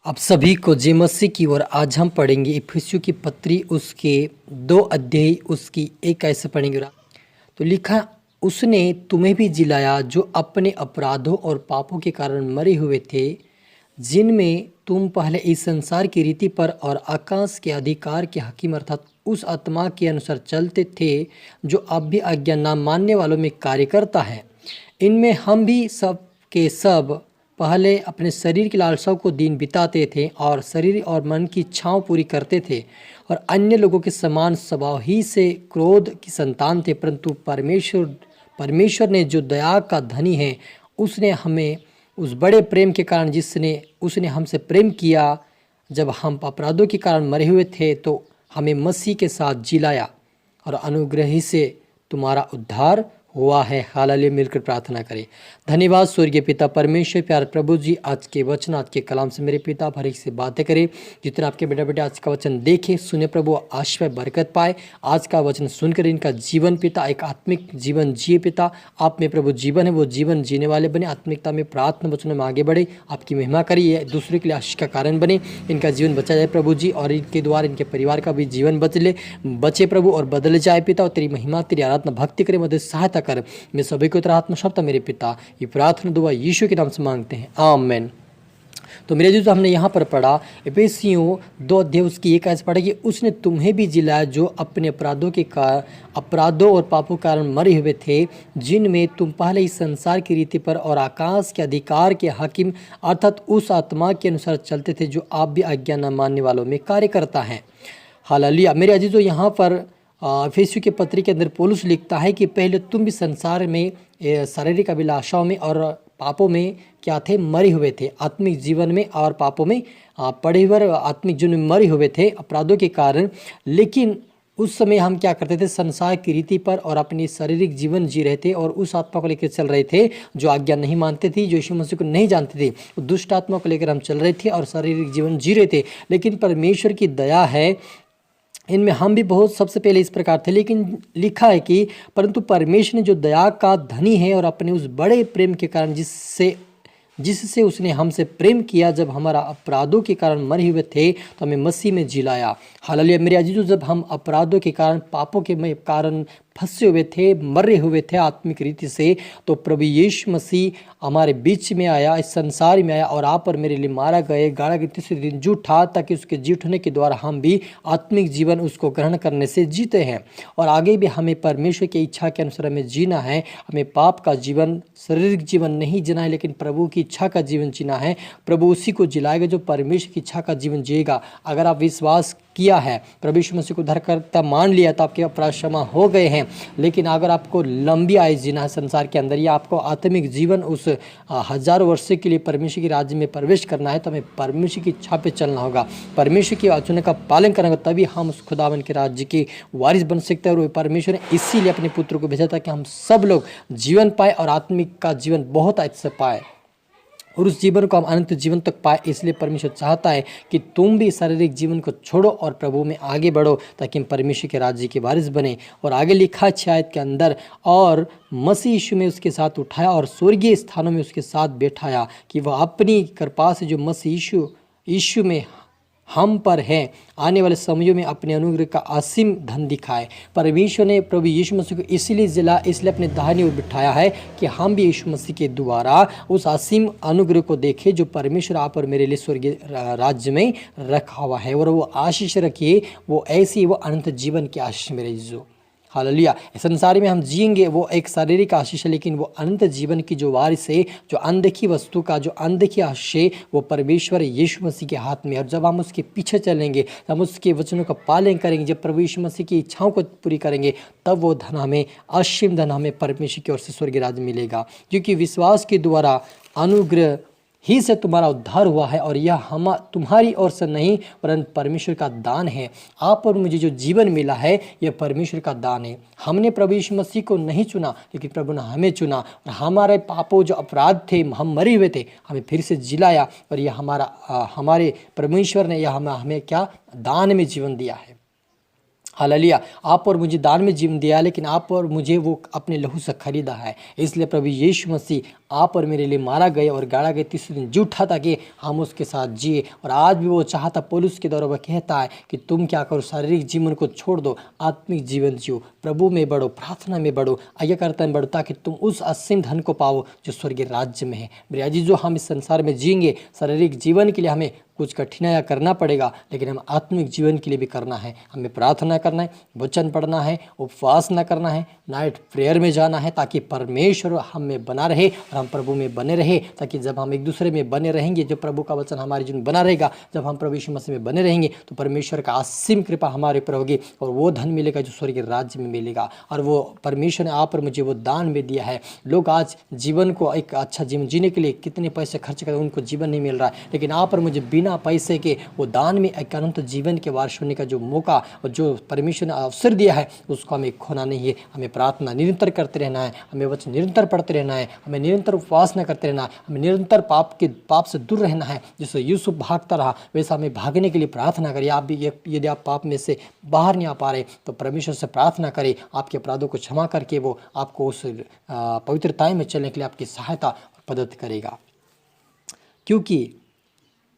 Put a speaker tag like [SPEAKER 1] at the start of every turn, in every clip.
[SPEAKER 1] आप सभी को जय मसीह की ओर। आज हम पढ़ेंगे इफिसियों की पत्री उसके 2 अध्याय उसकी 1 ऐसे पढ़ेंगे। तो लिखा, उसने तुम्हें भी जिलाया जो अपने अपराधों और पापों के कारण मरे हुए थे, जिनमें तुम पहले इस संसार की रीति पर और आकाश के अधिकार के हकीम अर्थात उस आत्मा के अनुसार चलते थे जो अब भी आज्ञा न मानने वालों में कार्य करता है। इनमें हम भी सब के सब पहले अपने शरीर की लालसाओं को दिन बिताते थे और शरीर और मन की इच्छाओं पूरी करते थे और अन्य लोगों के समान स्वभाव ही से क्रोध की संतान थे। परंतु परमेश्वर ने जो दया का धनी है, उसने हमें उस बड़े प्रेम के कारण जिसने उसने हमसे प्रेम किया, जब हम अपराधों के कारण मरे हुए थे तो हमें मसीह के साथ जिलाया और अनुग्रह ही से तुम्हारा उद्धार हुआ है। हालेलुया। मिलकर प्रार्थना करें। धन्यवाद स्वर्गीय पिता परमेश्वर, प्यार प्रभु जी, आज के वचन आज के कलाम से मेरे पिता हर एक से बातें करें। जितने आपके बेटा बेटे आज का वचन देखे सुने प्रभु, आशीष बरकत पाए। आज का वचन सुनकर इनका जीवन पिता एक आत्मिक जीवन जिए पिता। आप में प्रभु जीवन है, वो जीवन जीने वाले बने, आत्मिकता में प्रार्थना वचनों में आगे बढ़े, आपकी महिमा करिए, दूसरे के लिए आशीष का कारण बने। इनका जीवन बचा जाए प्रभु जी, और इनके द्वारा इनके परिवार का भी जीवन बचे प्रभु और बदल जाए पिता। और तेरी महिमा तेरी आराधना भक्ति करे, मदद सहायता कर। मैं सभी को तेरा आत्मा शब्द मेरे पिता, ये प्रार्थना दुआ यीशु के नाम से मांगते हैं, आमीन। तो मेरे जो हमने यहाँ पर पढ़ा इफिसियों 2 अध्याय उसकी 1 ऐसे पढ़ा कि उसने तुम्हें भी जिलाया जो अपने अपराधों और पापों के कारण मरे हुए थे, जिनमें तुम पहले इस संसार की रीति पर और आकाश के अधिकार के हाकिम अर्थात उस आत्मा के अनुसार चलते थे जो आप भी आज्ञा न मानने वालों में कार्य करता है। हालेलुया। मेरे अजीजों, यहाँ पर इफिसियों के पत्री के अंदर पौलुस लिखता है कि पहले तुम भी संसार में शारीरिक अभिलाषाओं में और पापों में क्या थे, मरे हुए थे। आत्मिक जीवन में और पापों में पड़े हुए आत्मिक जीवन में मरे हुए थे अपराधों के कारण। लेकिन उस समय हम क्या करते थे, संसार की रीति पर और अपनी शारीरिक जीवन जी रहे थे और उस आत्मा को लेकर चल रहे थे जो आज्ञा नहीं मानते थे, जो यीशु मसीह को नहीं जानते थे। दुष्ट आत्मा को लेकर हम चल रहे थे और शारीरिक जीवन जी रहे थे। लेकिन परमेश्वर की दया है, इनमें हम भी बहुत सबसे पहले इस प्रकार थे। लेकिन लिखा है कि परंतु परमेश्वर ने जो दया का धनी है और अपने उस बड़े प्रेम के कारण जिससे उसने हमसे प्रेम किया, जब हमारा अपराधों के कारण मरे हुए थे तो हमें मसीह में जिलाया। हालेलुया। मेरे अजीजों, जब हम अपराधों के कारण पापों के कारण फंसे हुए थे, मरे हुए थे आत्मिक रीति से, तो प्रभु यीशु मसीह हमारे बीच में आया, इस संसार में आया और आप और मेरे लिए मारा गए, गाड़ा के तीसरे दिन जी उठा, ताकि उसके जी उठने के द्वारा हम भी आत्मिक जीवन उसको ग्रहण करने से जीते हैं। और आगे भी हमें परमेश्वर की इच्छा के अनुसार हमें जीना है। हमें पाप का जीवन, शारीरिक जीवन नहीं जीना है, लेकिन प्रभु की इच्छा का जीवन जीना है। प्रभु उसी को जिलाएगा जो परमेश्वर की इच्छा का जीवन जिएगा। अगर आप विश्वास किया है, प्रभु यीशु मसीह को उद्धारकर्ता मान लिया, तो आपके अपराध क्षमा हो गए हैं। लेकिन अगर आपको लंबी आयु जीना है संसार के अंदर, या आपको आत्मिक जीवन उस हजारों वर्षों के लिए परमेश्वर के राज्य में प्रवेश करना है, तो हमें परमेश्वर की इच्छा पे चलना होगा, परमेश्वर की वचनों का पालन करेंगे, तभी हम उस खुदावन के राज्य के वारिस बन सकते हैं। और परमेश्वर ने इसीलिए अपने पुत्र को भेजा था कि हम सब लोग जीवन पाए और आत्मिक का जीवन बहुत अच्छे से पाए और उस जीवन को हम अनंत जीवन तक पाए। इसलिए परमेश्वर चाहता है कि तुम भी शारीरिक जीवन को छोड़ो और प्रभु में आगे बढ़ो, ताकि हम परमेश्वर के राज्य के वारिस बने। और आगे लिखा 6 आयत के अंदर, और मसीह यीशु में उसके साथ उठाया और स्वर्गीय स्थानों में उसके साथ बैठाया, कि वह अपनी कृपा से जो मसीह यीशु में हम पर है, आने वाले समयों में अपने अनुग्रह का असीम धन दिखाए। परमेश्वर ने प्रभु यीशु मसीह को इसलिए अपने दाहिनी ओर बिठाया है कि हम भी यीशु मसीह के द्वारा उस असीम अनुग्रह को देखें जो परमेश्वर आप और मेरे लिए स्वर्गीय राज्य में रखा हुआ है। और वो आशीष रखिए, वो ऐसी वो अनंत जीवन की आशीष मेरे जो हालेलुया। संसार में हम जिएंगे वो एक शारीरिक आशीष है, लेकिन वो अनंत जीवन की जो वारिस है, जो अनदेखी वस्तु का जो अनदेखी आशीष है, वो परमेश्वर यीशु मसीह के हाथ में है। और जब हम उसके पीछे चलेंगे, हम उसके वचनों का पालन करेंगे, जब प्रभु यीशु मसीह की इच्छाओं को पूरी करेंगे, तब वो धन हमें, असीम धन हमें परमेश्वर की ओर से स्वर्गीय राज्य मिलेगा। क्योंकि विश्वास के द्वारा अनुग्रह ही से तुम्हारा उद्धार हुआ है, और यह तुम्हारी ओर से नहीं परंतु परमेश्वर का दान है। आप और मुझे जो जीवन मिला है, यह परमेश्वर का दान है। हमने प्रभु यीशु मसीह को नहीं चुना, लेकिन प्रभु ने हमें चुना, और हमारे पापों जो अपराध थे, हम मरे हुए थे, हमें फिर से जिलाया। और यह हमारे परमेश्वर ने यह हमें क्या दान में जीवन दिया है। हालेलुया। आप और मुझे दान में जीवन दिया, लेकिन आप और मुझे वो अपने लहू से खरीदा है। इसलिए प्रभु यीशु मसीह आप और मेरे लिए मारा गए और गाड़ा गया, तीसरे दिन जी उठा ताकि हम उसके साथ जिए। और आज भी वो चाहता, पौलुस के द्वारा वह कहता है कि तुम क्या करो, शारीरिक जीवन को छोड़ दो, आत्मिक जीवन जियो, प्रभु में बढ़ो, प्रार्थना में बढ़ो, आज्ञाकारिता में बढ़ो, ताकि तुम उस असीम धन को पाओ जो स्वर्गीय राज्य में है। मेरे अजीजों, हम इस संसार में जिएंगे, शारीरिक जीवन के लिए हमें कुछ कठिनाइयाँ करना पड़ेगा, लेकिन हम आत्मिक जीवन के लिए भी करना है। हमें प्रार्थना करना है, वचन पढ़ना है, उपवास न करना है, नाइट प्रेयर में जाना है, ताकि परमेश्वर हम में बना रहे और हम प्रभु में बने रहे। ताकि जब हम एक दूसरे में बने रहेंगे, जब प्रभु का वचन हमारे जीवन बना रहेगा, जब हम प्रभु यीशु मसीह में बने रहेंगे, तो परमेश्वर का असीम कृपा हमारे ऊपर होगी और वो धन मिलेगा जो स्वर्गीय राज्य में मिलेगा। और वो परमेश्वर ने आप और मुझे वो दान में दिया है। लोग आज जीवन को, एक अच्छा जीवन जीने के लिए कितने पैसे खर्च करें, उनको जीवन नहीं मिल रहा है, लेकिन आप और मुझे बिना पैसे के वो दान में एक अनंत जीवन के वारिस होने का जो मौका और जो परमेश्वर ने अवसर दिया है, उसको हमें खोना नहीं है। हमें प्रार्थना निरंतर करते रहना है, हमें वचन निरंतर पढ़ते रहना है, हमें निरंतर उपवास न करते रहना है, हमें निरंतर पाप से दूर रहना है। जैसे यूसुफ भागता रहा, वैसा हमें भागने के लिए प्रार्थना करिए। आप भी यदि आप पाप में से बाहर नहीं आ पा रहे, तो परमेश्वर से प्रार्थना करें, आपके अपराधों को क्षमा करके वो आपको उस पवित्रताएं में चलने के लिए आपकी सहायता और मदद करेगा।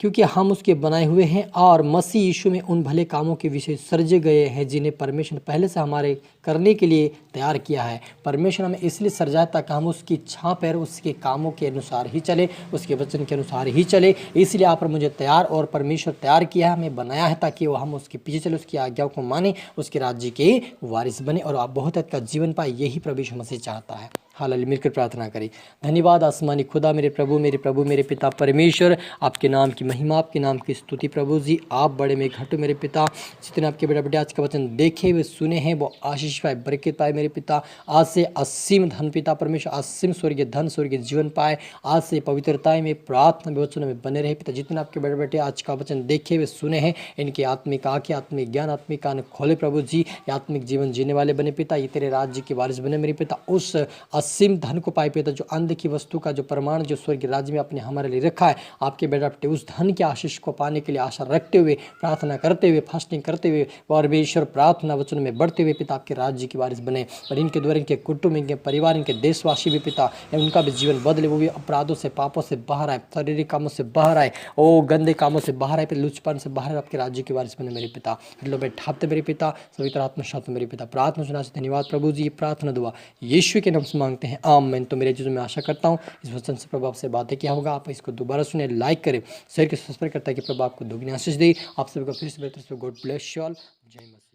[SPEAKER 1] क्योंकि हम उसके बनाए हुए हैं और मसीह यीशु में उन भले कामों के विषय सर्जे गए हैं जिन्हें परमेश्वर ने पहले से हमारे करने के लिए तैयार किया है। परमेश्वर हमें इसलिए सर्जाया ताकि हम उसकी छाप पर उसके कामों के अनुसार ही चले, उसके वचन के अनुसार ही चले। इसलिए आप और मुझे तैयार और परमेश्वर तैयार किया है, हमें बनाया है, ताकि वो हम उसके पीछे चले, उसकी आज्ञाओं को माने, उसके राज्य के वारिस बने और आप बहुत अच्छा जीवन पाए। यही प्रभु यीशु मसीह चाहता है। हालेलुया। मिलकर प्रार्थना करें। धन्यवाद आसमानी खुदा, मेरे प्रभु मेरे पिता परमेश्वर, आपके नाम की महिमा, आपके नाम की स्तुति। प्रभु जी आप बड़े में घट मेरे पिता, जितने आपके बेटा बेटे आज का वचन देखे वे सुने हैं, वो आशीष पाए, बरकत पाए मेरे पिता। आज से असीम धन पिता परमेश्वर, असीम स्वर्गीय धन, स्वर्गीय जीवन पाए। आज से पवित्रताएं में, प्रार्थना में, वचनों में बने रहे पिता। जितने आपके बेटे बेटे आज का वचन देखे वे सुने हैं, इनके आत्मिक आंखें, आत्मिक ज्ञान, आत्मिक कान खोले प्रभु जी। आत्मिक जीवन जीने वाले बने पिता, ये तेरे राज्य के वारिस बने मेरे पिता। उस असीम धन को पाए पिता, जो अनदेखी वस्तु का जो प्रमाण जो स्वर्गीय राज्य में आपने हमारे लिए रखा है, आपके बेटा बेटे उस धन के आशीष को पाने के लिए आशा रखते हुए, प्रार्थना करते हुए, फास्टिंग करते हुए, परमेश्वर प्रार्थना वचन में बढ़ते हुए पिता आपके राज्य की वारिस बने। और इनके द्वारा इनके कुटुंब, इनके परिवार, इनके देशवासी भी पिता, उनका भी जीवन बदले, वो भी अपराधों से, पापों से बाहर आए, शारीरिक कामों से बाहर आए, ओ गंदे कामों से बाहर आए, लुचपन से बाहर आपके राज्य के वारिस बने मेरे पिता। लो बैठाते मेरे पिता, पवित्र आत्मा शांत मेरे पिता। प्रार्थना सुना से धन्यवाद प्रभु जी। प्रार्थना दुआ यीशु के नाम से मांगते हैं, आमीन। तो मेरे चीज़ों में आशा करता हूँ इस वचन से प्रभु आपसे बातें क्या होगा, आप इसको दोबारा सुने, लाइक करें, शेयर के सब्सक्राइब करता है कि प्रभु आपको दुगनी आशीष दे। आप सभी को फिर से बेहतर से गॉड ब्लेस यू ऑल। जय मसीह।